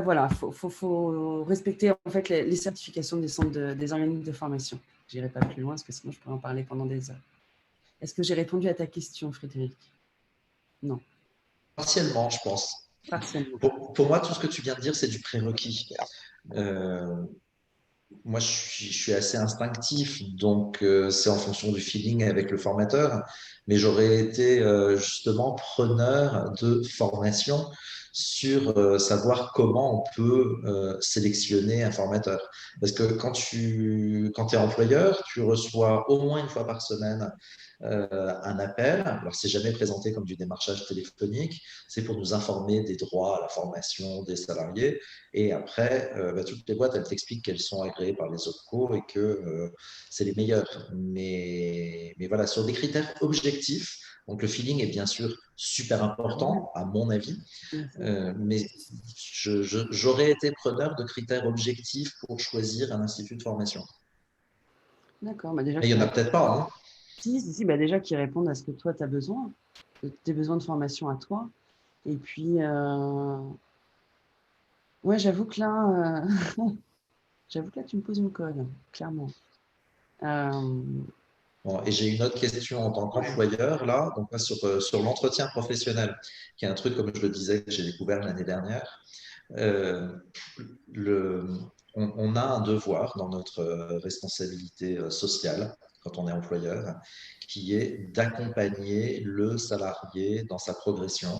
Speaker 2: Voilà, faut respecter en fait les certifications des centres des organismes de formation. Je n'irai pas plus loin parce que sinon je pourrais en parler pendant des heures. Est-ce que j'ai répondu à ta question, Frédéric? Non.
Speaker 1: Partiellement, je pense.
Speaker 2: Partiellement.
Speaker 1: Pour moi, tout ce que tu viens de dire, c'est du prérequis. Moi, je suis assez instinctif, donc c'est en fonction du feeling avec le formateur, mais j'aurais été justement preneur de formation sur savoir comment on peut sélectionner un formateur. Parce que quand tu es employeur, tu reçois au moins une fois par semaine un appel. Alors, c'est jamais présenté comme du démarchage téléphonique, c'est pour nous informer des droits à la formation des salariés. Et après, toutes les boîtes, elles t'expliquent qu'elles sont agréées par les OPCO et que c'est les meilleures. Mais voilà, sur des critères objectifs, donc le feeling est bien sûr super important, à mon avis, mais j'aurais été preneur de critères objectifs pour choisir un institut de formation.
Speaker 2: D'accord, bah déjà,
Speaker 1: Et il n'y en a peut-être pas, hein.
Speaker 2: si, bah déjà qui répondent à ce que toi, tu as besoin, tes besoins de formation à toi. Et puis, ouais, j'avoue que là, tu me poses une colle, clairement.
Speaker 1: Bon, et j'ai une autre question en tant qu'employeur, là, donc là, sur l'entretien professionnel, qui est un truc, comme je le disais, que j'ai découvert l'année dernière. Euh, le, on a un devoir dans notre responsabilité sociale, quand on est employeur, qui est d'accompagner le salarié dans sa progression.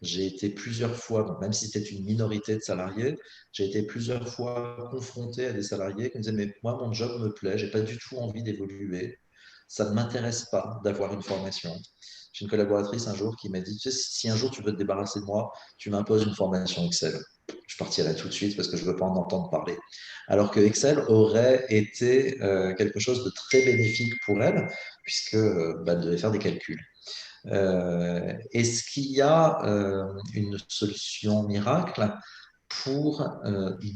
Speaker 1: J'ai été plusieurs fois, donc même si c'était une minorité de salariés, j'ai été plusieurs fois confronté à des salariés qui me disaient, mais moi, mon job me plaît, j'ai pas du tout envie d'évoluer, ça ne m'intéresse pas d'avoir une formation. J'ai une collaboratrice un jour qui m'a dit, tu sais, si un jour tu veux te débarrasser de moi, tu m'imposes une formation Excel. je partirai tout de suite parce que je ne veux pas en entendre parler. Alors que Excel aurait été quelque chose de très bénéfique pour elle, puisque elle devait faire des calculs. Est-ce qu'il y a une solution miracle pour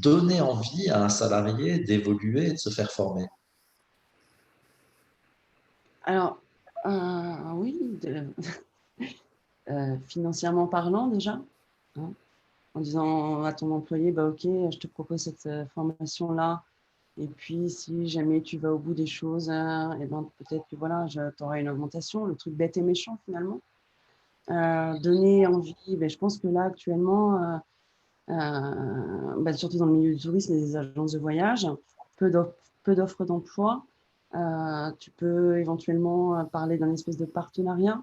Speaker 1: donner envie à un salarié d'évoluer et de se faire former?
Speaker 2: Alors, oui, financièrement parlant déjà, hein, en disant à ton employé, bah, OK, je te propose cette formation-là, et puis si jamais tu vas au bout des choses, et ben, peut-être que voilà, tu auras une augmentation, le truc bête et méchant finalement. Donner envie, ben, je pense que là actuellement, surtout dans le milieu du tourisme et des agences de voyage, peu d'offres d'emploi. Tu peux éventuellement parler d'un espèce de partenariat.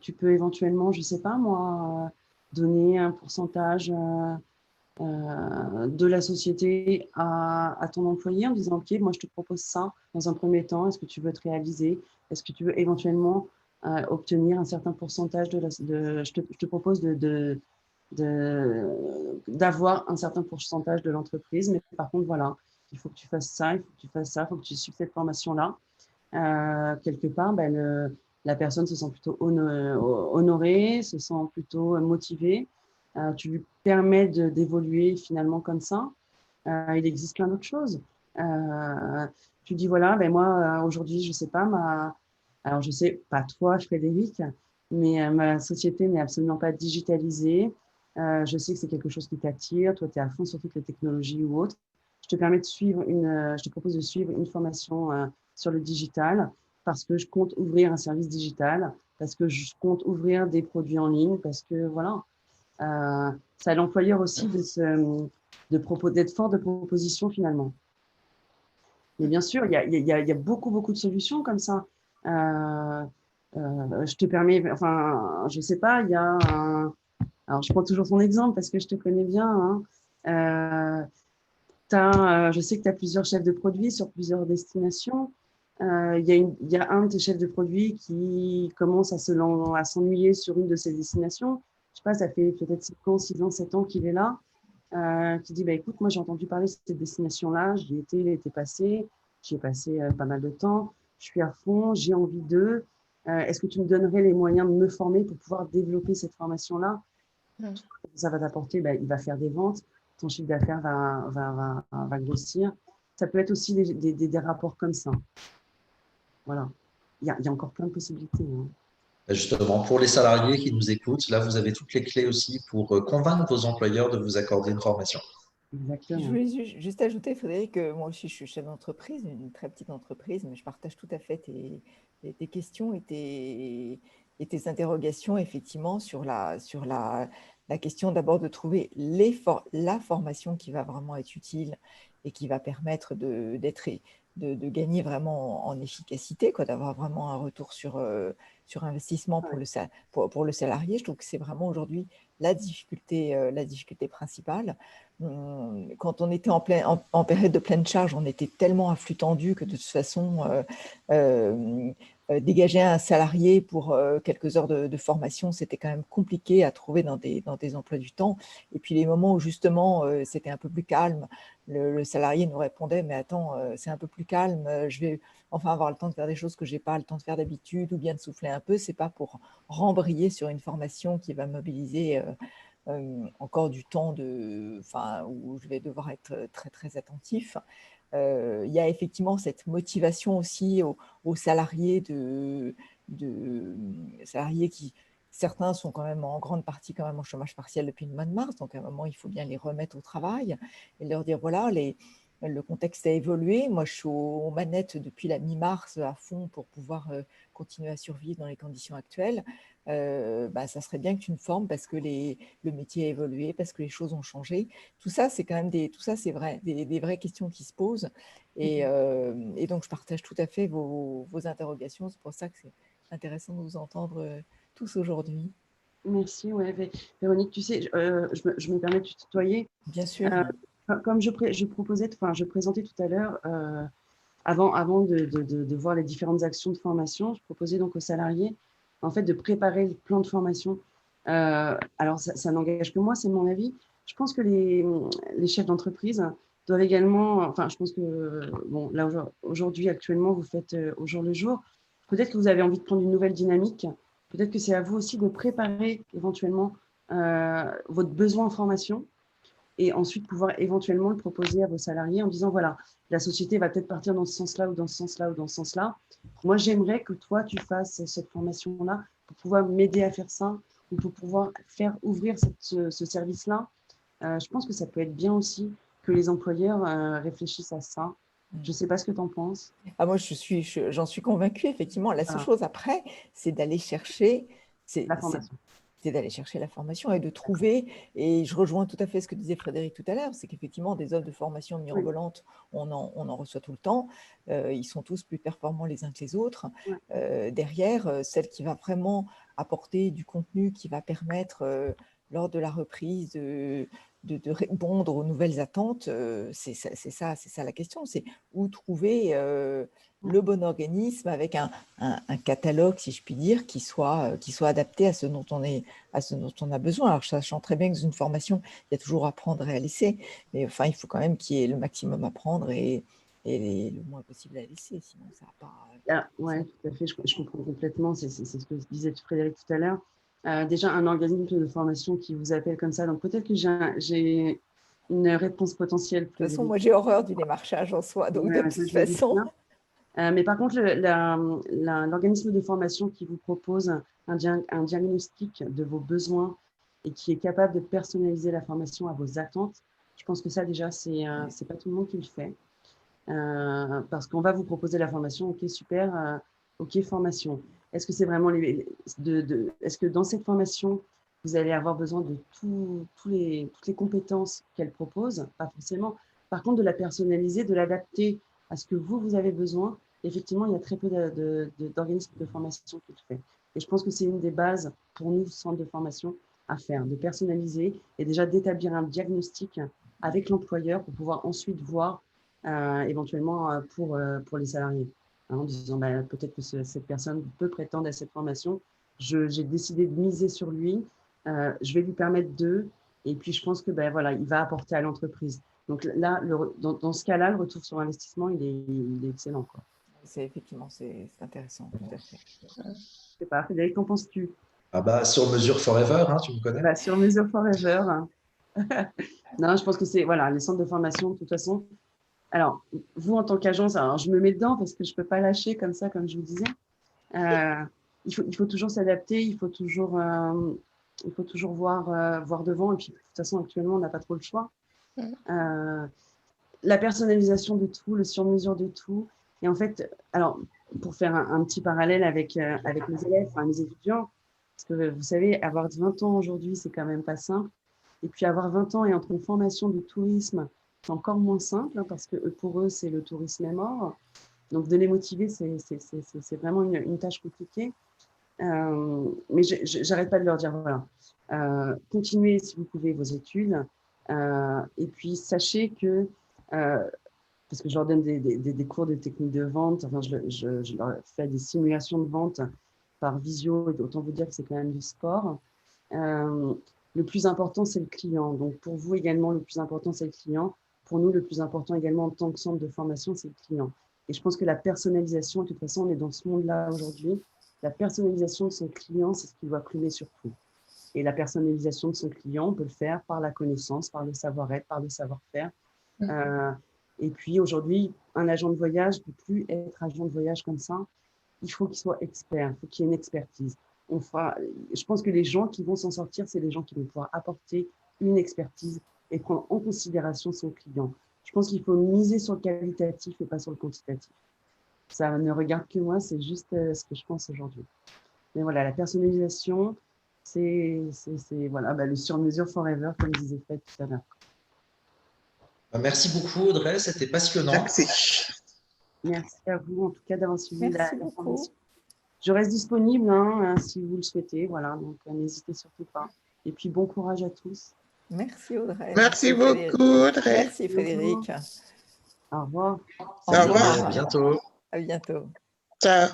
Speaker 2: Tu peux éventuellement, je ne sais pas moi, donner un pourcentage de la société à ton employé en disant, OK, moi je te propose ça dans un premier temps, est-ce que tu veux te réaliser? Est-ce que tu veux éventuellement obtenir un certain pourcentage je te propose d'avoir un certain pourcentage de l'entreprise, mais par contre, voilà, il faut que tu fasses ça, il faut que tu fasses ça, il faut que tu suives cette formation-là. Quelque part, la personne se sent plutôt honorée, se sent plutôt motivée. Tu lui permets d'évoluer finalement comme ça. Il existe plein d'autres choses. Tu dis, voilà, moi, aujourd'hui, je ne sais pas, alors je ne sais pas toi, Frédéric, mais ma société n'est absolument pas digitalisée. Je sais que c'est quelque chose qui t'attire. Toi, tu es à fond sur toutes les technologies ou autres. Je te propose de suivre une formation sur le digital parce que je compte ouvrir un service digital, parce que je compte ouvrir des produits en ligne, parce que voilà. C'est à l'employeur aussi d'être fort de proposition finalement. Mais bien sûr, il y a beaucoup, beaucoup de solutions comme ça. Je te permets, enfin, je ne sais pas, il y a alors je prends toujours ton exemple parce que je te connais bien. Hein. Je sais que tu as plusieurs chefs de produits sur plusieurs destinations. Il y a un de tes chefs de produits qui commence à s'ennuyer sur une de ces destinations. Je sais pas, ça fait peut-être 5 ans, 6 ans, 7 ans qu'il est là, qui dit, écoute, moi j'ai entendu parler de cette destination-là, j'y étais l'été passé, j'y ai passé pas mal de temps, je suis à fond, j'ai envie d'eux. Est-ce que tu me donnerais les moyens de me former pour pouvoir développer cette formation-là? Ça va t'apporter, il va faire des ventes, ton chiffre d'affaires va grossir. Ça peut être aussi des rapports comme ça. Voilà. Il y a encore plein de possibilités. Hein.
Speaker 1: Justement, pour les salariés qui nous écoutent, là, vous avez toutes les clés aussi pour convaincre vos employeurs de vous accorder une formation.
Speaker 4: Je
Speaker 2: Exactement.
Speaker 4: voulais juste ajouter, Frédéric, que moi aussi je suis chef d'entreprise, une très petite entreprise, mais je partage tout à fait tes questions et tes interrogations, effectivement, sur la question d'abord de trouver la formation qui va vraiment être utile et qui va permettre de gagner vraiment en efficacité, quoi, d'avoir vraiment un retour sur investissement pour le salarié. Je trouve que c'est vraiment aujourd'hui la difficulté principale. Quand on était en période de pleine charge, on était tellement à flux tendu que de toute façon, dégager un salarié pour quelques heures de formation, c'était quand même compliqué à trouver dans des emplois du temps. Et puis les moments où justement c'était un peu plus calme, le salarié nous répondait, mais attends, c'est un peu plus calme, je vais enfin avoir le temps de faire des choses que je n'ai pas le temps de faire d'habitude, ou bien de souffler un peu. C'est pas pour rembrayer sur une formation qui va mobiliser encore du temps où je vais devoir être très, très attentif. Il y a effectivement cette motivation aussi aux salariés salariés qui, certains sont quand même en grande partie quand même en chômage partiel depuis le mois de mars, donc à un moment, il faut bien les remettre au travail et leur dire, voilà, le contexte a évolué. Moi, je suis aux manettes depuis la mi-mars à fond pour pouvoir continuer à survivre dans les conditions actuelles. Ça serait bien que tu me formes parce que le métier a évolué, parce que les choses ont changé. Tout ça, c'est quand même c'est vrai, des vraies questions qui se posent. Et donc, je partage tout à fait vos interrogations. C'est pour ça que c'est intéressant de vous entendre tous aujourd'hui.
Speaker 2: Merci. Ouais, Véronique, tu sais, je me permets de te tutoyer.
Speaker 4: Bien sûr.
Speaker 2: Comme je présentais tout à l'heure, avant de voir les différentes actions de formation, je proposais donc aux salariés en fait, de préparer le plan de formation. Alors, ça n'engage que moi, c'est mon avis, je pense que les chefs d'entreprise doivent également, enfin, je pense que, bon, là, aujourd'hui, actuellement, vous faites au jour le jour. Peut-être que vous avez envie de prendre une nouvelle dynamique. Peut-être que c'est à vous aussi de préparer éventuellement votre besoin en formation et ensuite pouvoir éventuellement le proposer à vos salariés en disant, voilà, la société va peut-être partir dans ce sens-là ou dans ce sens-là ou dans ce sens-là. Moi, j'aimerais que toi, tu fasses cette formation-là pour pouvoir m'aider à faire ça ou pour pouvoir faire ouvrir ce service-là. Je pense que ça peut être bien aussi que les employeurs réfléchissent à ça. Je ne sais pas ce que tu en penses.
Speaker 4: Ah, moi, j'en suis convaincue, effectivement. La seule chose après, c'est d'aller chercher,
Speaker 2: La formation.
Speaker 4: c'est d'aller chercher la formation et de trouver, et je rejoins tout à fait ce que disait Frédéric tout à l'heure, c'est qu'effectivement, des offres de formation mirobolantes, on en reçoit tout le temps. Ils sont tous plus performants les uns que les autres. Derrière, celle qui va vraiment apporter du contenu qui va permettre, lors de la reprise, de répondre aux nouvelles attentes, c'est ça la question, c'est où trouver le bon organisme avec un catalogue, si je puis dire, qui soit adapté à ce dont on a besoin. Alors, sachant très bien que dans une formation, il y a toujours à prendre et à laisser, mais enfin, il faut quand même qu'il y ait le maximum à prendre et le moins possible à laisser, sinon ça va pas…
Speaker 2: Oui, tout à fait, je comprends complètement, c'est ce que disait Frédéric tout à l'heure. Déjà, un organisme de formation qui vous appelle comme ça, donc peut-être que j'ai une réponse potentielle.
Speaker 4: De toute façon, moi, j'ai horreur du démarchage en soi, donc de toute façon…
Speaker 2: Mais par contre, l'organisme de formation qui vous propose un diagnostic de vos besoins et qui est capable de personnaliser la formation à vos attentes, je pense que ça, déjà, c'est pas tout le monde qui le fait. Parce qu'on va vous proposer la formation, ok, super, ok, formation. Est-ce que c'est vraiment est-ce que dans cette formation, vous allez avoir besoin de toutes les compétences qu'elle propose? Pas forcément. Par contre, de la personnaliser, de l'adapter à ce que vous avez besoin. Effectivement, il y a très peu d'organismes de formation qui le font. Et je pense que c'est une des bases pour nous, centres de formation, à faire, de personnaliser et déjà d'établir un diagnostic avec l'employeur pour pouvoir ensuite voir éventuellement pour les salariés, hein, en disant peut-être que cette personne peut prétendre à cette formation. J'ai décidé de miser sur lui, je vais lui permettre et puis je pense que voilà, il va apporter à l'entreprise. Donc là, dans ce cas-là, le retour sur investissement, il est excellent, quoi.
Speaker 4: Effectivement, c'est intéressant, tout à fait.
Speaker 2: Je ne sais pas, Frédéric, qu'en penses-tu?
Speaker 1: Ah bah, sur mesure forever, hein, tu me connais.
Speaker 2: Sur mesure forever. Non, je pense que c'est, voilà, les centres de formation, de toute façon. Alors, vous, en tant qu'agence, alors je me mets dedans parce que je ne peux pas lâcher comme ça, comme je vous disais. Il faut toujours s'adapter, il faut toujours voir devant. Et puis, de toute façon, actuellement, on n'a pas trop le choix. La personnalisation de tout, le sur-mesure de tout. Et en fait, alors, pour faire un petit parallèle avec mes élèves, enfin, mes étudiants, parce que vous savez, avoir 20 ans aujourd'hui, c'est quand même pas simple. Et puis, avoir 20 ans et entre une formation de tourisme, c'est encore moins simple, hein, parce que pour eux, c'est le tourisme est mort. Donc, de les motiver, c'est vraiment une tâche compliquée. Mais je n'arrête pas de leur dire, voilà, continuez si vous pouvez vos études. Et puis, sachez que, parce que je leur donne des cours de technique de vente, enfin, je leur fais des simulations de vente par visio, et autant vous dire que c'est quand même du sport. Le plus important, c'est le client. Donc, pour vous également, le plus important, c'est le client. Pour nous, le plus important également en tant que centre de formation, c'est le client. Et je pense que la personnalisation, de toute façon, on est dans ce monde-là aujourd'hui. La personnalisation de son client, c'est ce qui doit primer surtout. Et la personnalisation de son client, on peut le faire par la connaissance, par le savoir-être, par le savoir-faire. Et puis aujourd'hui, un agent de voyage ne peut plus être agent de voyage comme ça. Il faut qu'il soit expert, il faut qu'il y ait une expertise. Je pense que les gens qui vont s'en sortir, c'est les gens qui vont pouvoir apporter une expertise et prendre en considération son client. Je pense qu'il faut miser sur le qualitatif et pas sur le quantitatif. Ça ne regarde que moi, c'est juste ce que je pense aujourd'hui. Mais voilà, la personnalisation, c'est voilà, le sur-mesure forever, comme disait Fred tout à l'heure.
Speaker 1: Merci beaucoup, Audrey, c'était passionnant.
Speaker 3: Merci.
Speaker 2: Merci à vous, en tout cas, d'avoir suivi la
Speaker 4: formation.
Speaker 2: Je reste disponible si vous le souhaitez, voilà, donc n'hésitez surtout pas. Et puis, bon courage à tous.
Speaker 4: Merci, Audrey.
Speaker 3: Merci beaucoup, Audrey.
Speaker 4: Merci, Frédéric.
Speaker 2: Au revoir.
Speaker 3: Au revoir.
Speaker 1: À bientôt.
Speaker 4: À bientôt.
Speaker 3: Ciao.